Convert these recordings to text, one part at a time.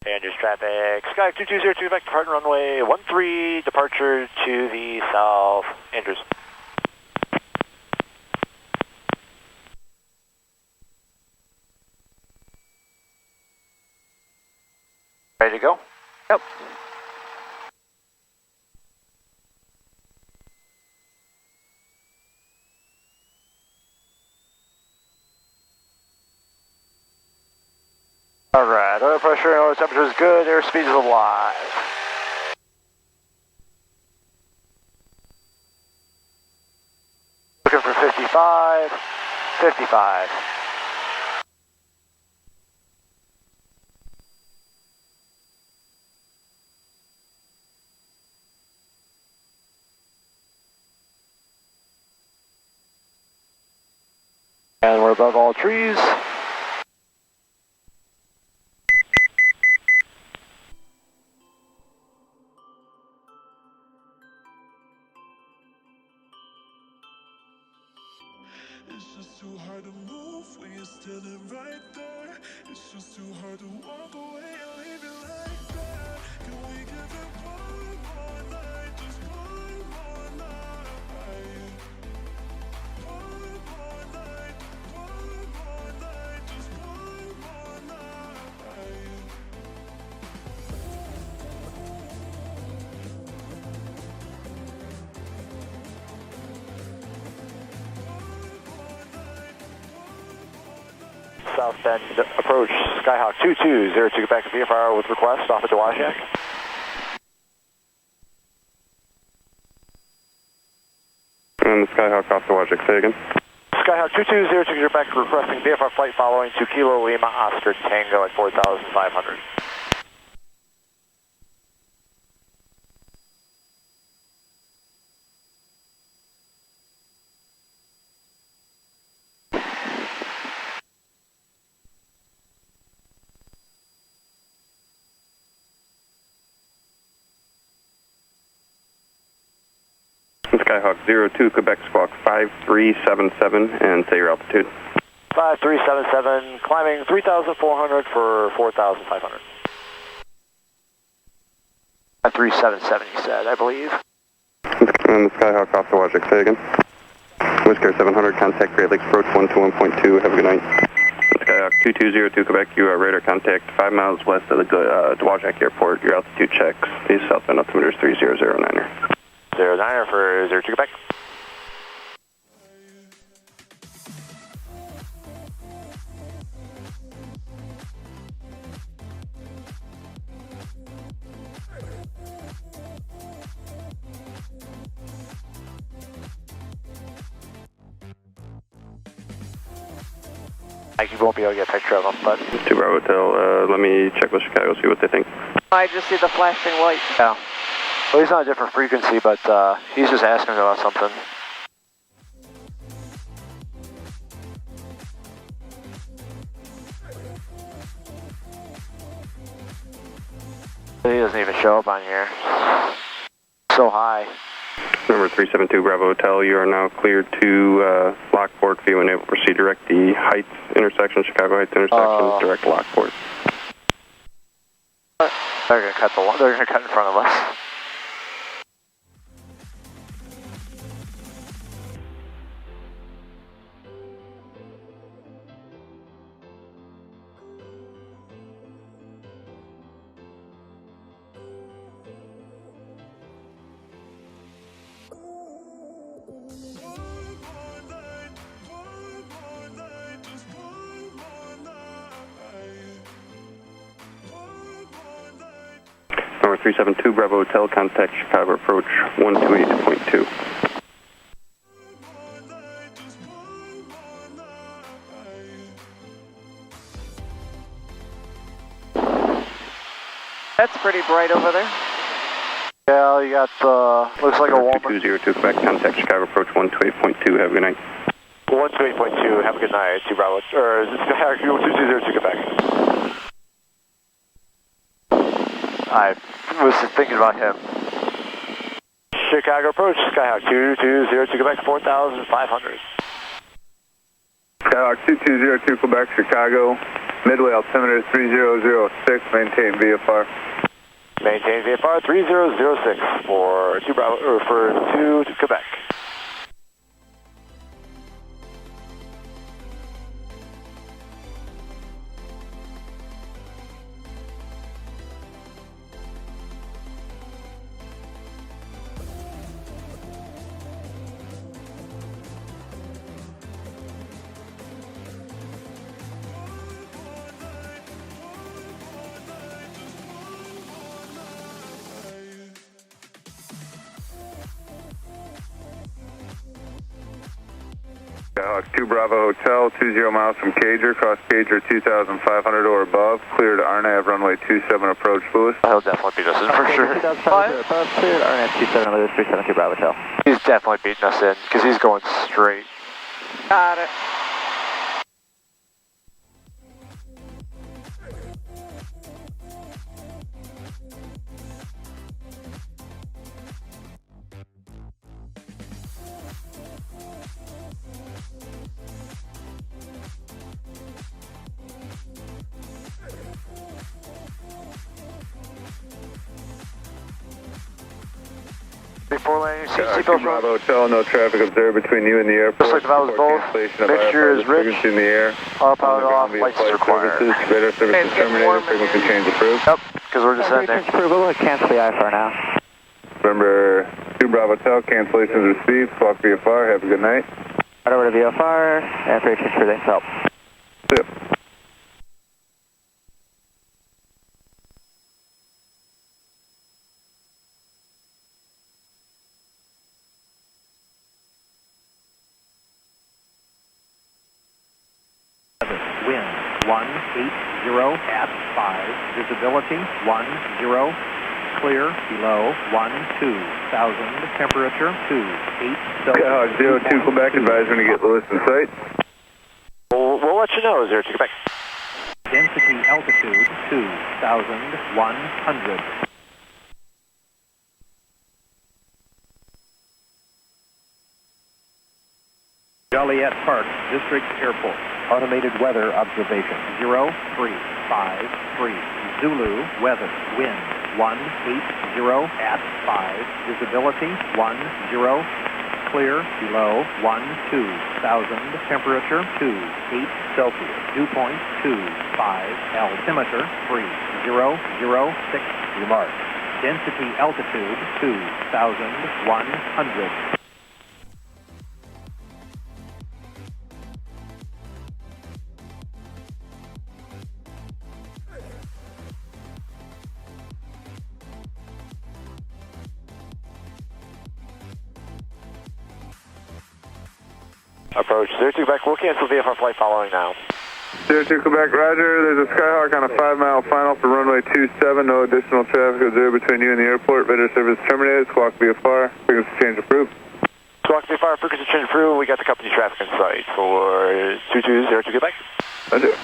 And just traffic, Sky 2202 back to departing runway 13, departure to the south, Andrews. Ready to go? Yep. Alright, oil pressure and oil temperature is good, airspeed is alive. Looking for 55, 55. And we're above all trees. It's just too hard to move when you're standing right there. It's just too hard to walk away and leave it like that. Can we give it one more night? Just one more night. One more night. One more night. Just one more night. South Bend approach, Skyhawk 2202, get back to VFR with request off at Dwashak. And the Skyhawk off Dwashak, say again. Skyhawk 2202, get back requesting VFR flight following to Kilo Lima Oscar Tango at 4,500. Skyhawk 02, Quebec Squawk 5377, and say your altitude. 5377, climbing 3,400 for 4,500. 377 you said, I believe. And the Skyhawk off Dwashak, say again. Whisker 700, contact Great Lakes Approach 121.2, have a good night. Skyhawk 2202, Quebec, you are radar contact 5 miles west of the Dwashak Airport. Your altitude checks. The southbound altimeter is 3009er. 09er for 02 Quebec. You won't be able to get a picture of them, but... 2 Bravo Hotel, let me check with Chicago, see what they think. I just see the flashing light. Yeah. Well, he's on a different frequency, but he's just asking about something. He doesn't even show up on here. So high. Number 372 Bravo Hotel, you are now cleared to Lockport. If you want to proceed direct the Heights intersection, Chicago Heights intersection, direct Lockport. They're gonna cut they're gonna cut in front of us. Number 372 Bravo Hotel, contact Chicago Approach 128.2. That's pretty bright over there. Yeah, you got looks like a Walmart. 2202 Quebec, contact Chicago Approach 128.2. Have a good night. 128.2, have a good night. 2 Bravo, or is it Skyhawk 2202 Quebec? I was thinking about him. Chicago approach, Skyhawk 2202 Quebec, 4,500. Skyhawk 2202 Quebec, Chicago. Midway altimeter 3006, maintain VFR. Maintain VFR 3006 for 2 Bravo, or for 2 to Quebec. Skyhawk 2 Bravo Hotel, 20 miles from Cager, cross Cager 2,500 or above, clear to RNAV runway 27 approach Lewis. He'll definitely beat us in for sure. 2,500 above, cleared, RNF 27 Lewis, 372 Bravo Hotel. He's definitely beating us in because he's going straight. Got it. Before landing, Skyhawk 2 Bravo Hotel, no traffic observed between you and the airport. Looks like the valves both. Mixture is rich. In the air. All powered off, lights required. Radar services terminated, frequency change approved. Yep, because we're descending. Approval, cancel the IFR now. Remember, 2 Bravo Hotel, cancellations received, squawk VFR, have a good night. Right over to VFR, and operations for thanks help. Yep. Wind 180 at 5, visibility 10, clear below 12,000, temperature 28 Skyhawk 02 Quebec, advise when you get Lewis in sight. We'll let you know, 02 Quebec. density altitude 2,100. Joliet Park District Airport. Automated weather observation 0353. Zulu weather wind 180 at 5. Visibility 10. Clear below 12,000. Temperature 28 Celsius. Dew point 25. Altimeter 3006. Remark. Density altitude 2,100. Approach 02 Quebec, we'll cancel VFR flight following now. 02 Quebec, roger. There's a Skyhawk on a 5-mile final for runway 27. No additional traffic observed between you and the airport. Radar service terminated. Squawk VFR. Frequency change approved. Squawk VFR, frequency change approved. We got the company traffic in sight for 2202 Quebec. Roger.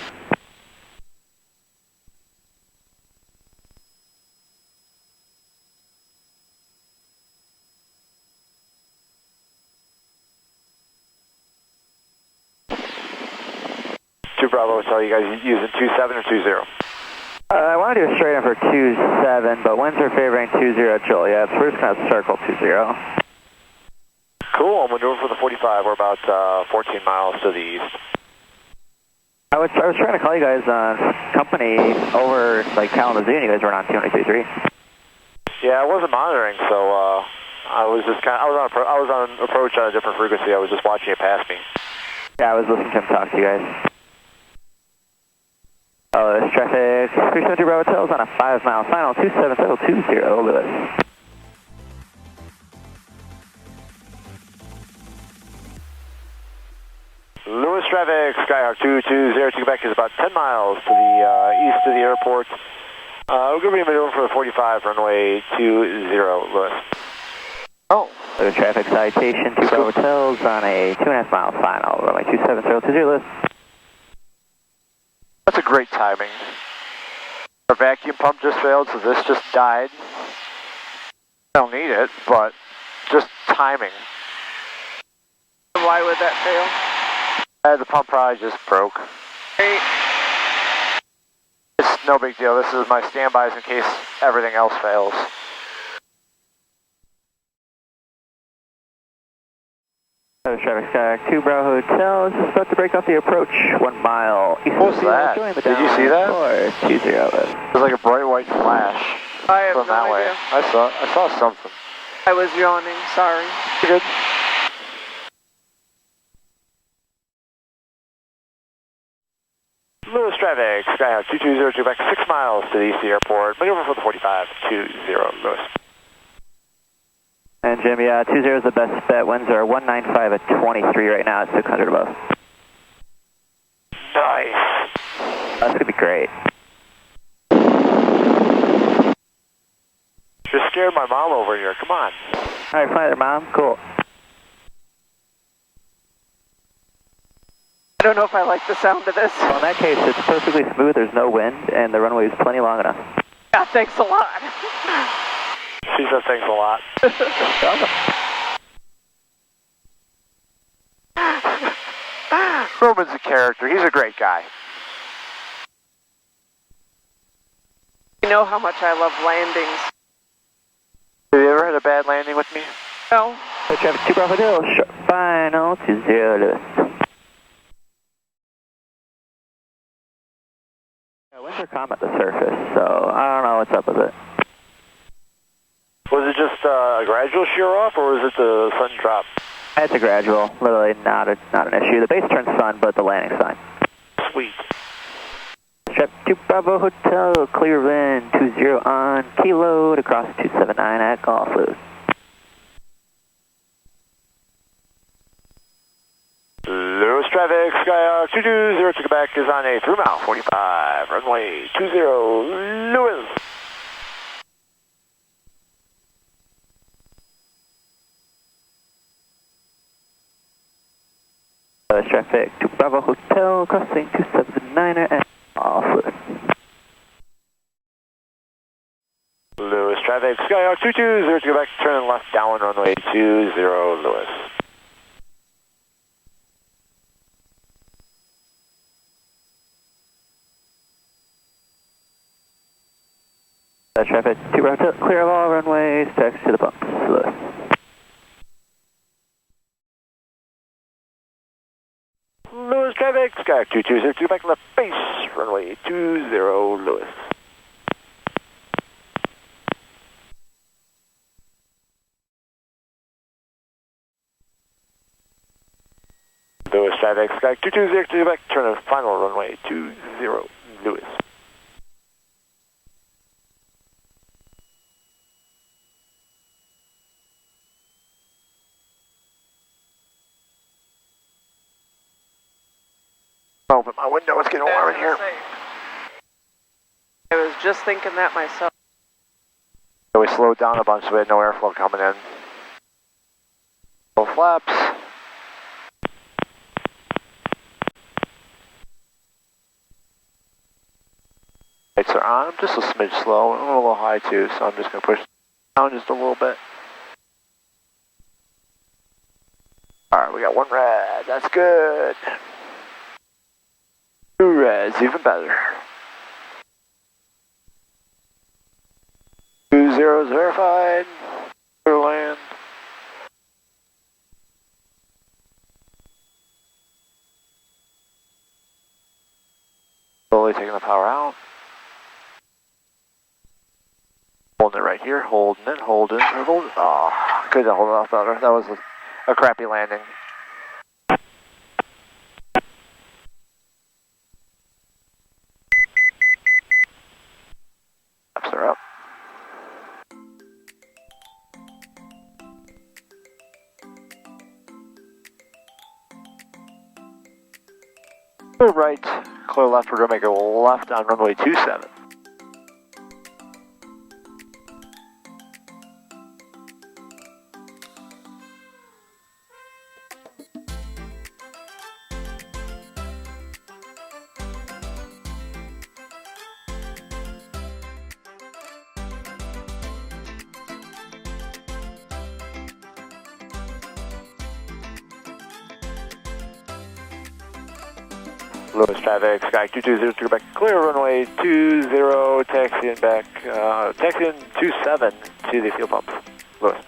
Bravo, so you guys using 27 or 20? I want to do a straight in for 27, but winds are favoring 20 Joliet, so we're just going to circle 20. Cool, I'm maneuvering for the 45. We're about 14 miles to the east. I was trying to call you guys on company over like Kalamazoo, and you guys were on 223. Yeah, I wasn't monitoring, so I was just I was on approach on a different frequency. I was just watching it pass me. Yeah, I was listening to him talk to you guys. Oh, this traffic 372 Bravo Hotel is on a 5-mile final 27020 Lewis. Lewis traffic, Skyhawk 2202 Quebec is about 10 miles to the east of the airport. We're going to be maneuvering for the 45, runway 20, Lewis. Oh. The traffic citation 2 Bravo Hotels on a 2.5-mile final, runway 27020 Lewis. That's a great timing. Our vacuum pump just failed, so this just died. I don't need it, but just timing. Why would that fail? The pump probably just broke. Hey. No big deal. This is my standbys in case everything else fails. Traffic Sky 2 Bravo Hotel is just about to break off the approach 1 mile east What was of the that? join the Did you see that? 420. It was like a bright white flash. I have from no that idea. way. I saw something. I was yawning, sorry. Good. Lewis traffic, Skyhawk 2202 back 6 miles to the east of the airport. Maneuver for the 4520 Lewis. And Jim, yeah, 20 is the best bet. Winds are 195 at 23 right now at 600 above. Nice. That's gonna be great. Just scared my mom over here. Come on. Alright, fly there, Mom. Cool. I don't know if I like the sound of this. Well, in that case, it's perfectly smooth. There's no wind, and the runway is plenty long enough. Yeah, thanks a lot. She said thanks a lot. Roman's a character. He's a great guy. You know how much I love landings. Have you ever had a bad landing with me? No. Traffic 2 Bravo Hill, short final 20 Lewis. Yeah, winds are calm at the surface, so I don't know what's up with it. Was it just a gradual shear off, or was it the sudden drop? It's a gradual, literally not an issue. The base turn's fine, but the landing's fine. Sweet. Traffic 2 Bravo Hotel, clear wind 20 on Kilo to cross 279 at Golf Lewis. Lewis traffic, Skyhawk 2202 Quebec is on a 3 mile 45, runway 20 Lewis. Traffic 2 Bravo Hotel, crossing 279er at Golf Lewis. Lewis traffic, Skyhawk 2202 Quebec, turn left downwind runway 20 Lewis. Traffic 2 Bravo Hotel, clear of all runways, taxi to the bumps, Lewis. Lewis traffic, Skyhawk 2202 back left base, runway 20 Lewis. Lewis traffic, Skyhawk 2202 back, turn to final runway 20 Lewis. Open my window, it's getting warm in here. I was just thinking that myself. So we slowed down a bunch so we had no airflow coming in. Full flaps. Lights are on, just a smidge slow, and a little high too, so I'm just going to push down just a little bit. Alright, we got 1 red, that's good. 2 reds, even better. 2 zeros verified. Clear land. Slowly taking the power out. Holding it right here, holding it, holding it, holding it. Oh, couldn't hold it off better. That was a crappy landing. Flaps are up. Clear right, clear left, we're going to make a left on runway 27. Lewis traffic, Sky 2202 back, clear runway 20, taxiing back, taxiing 27 to the fuel pumps. Lewis.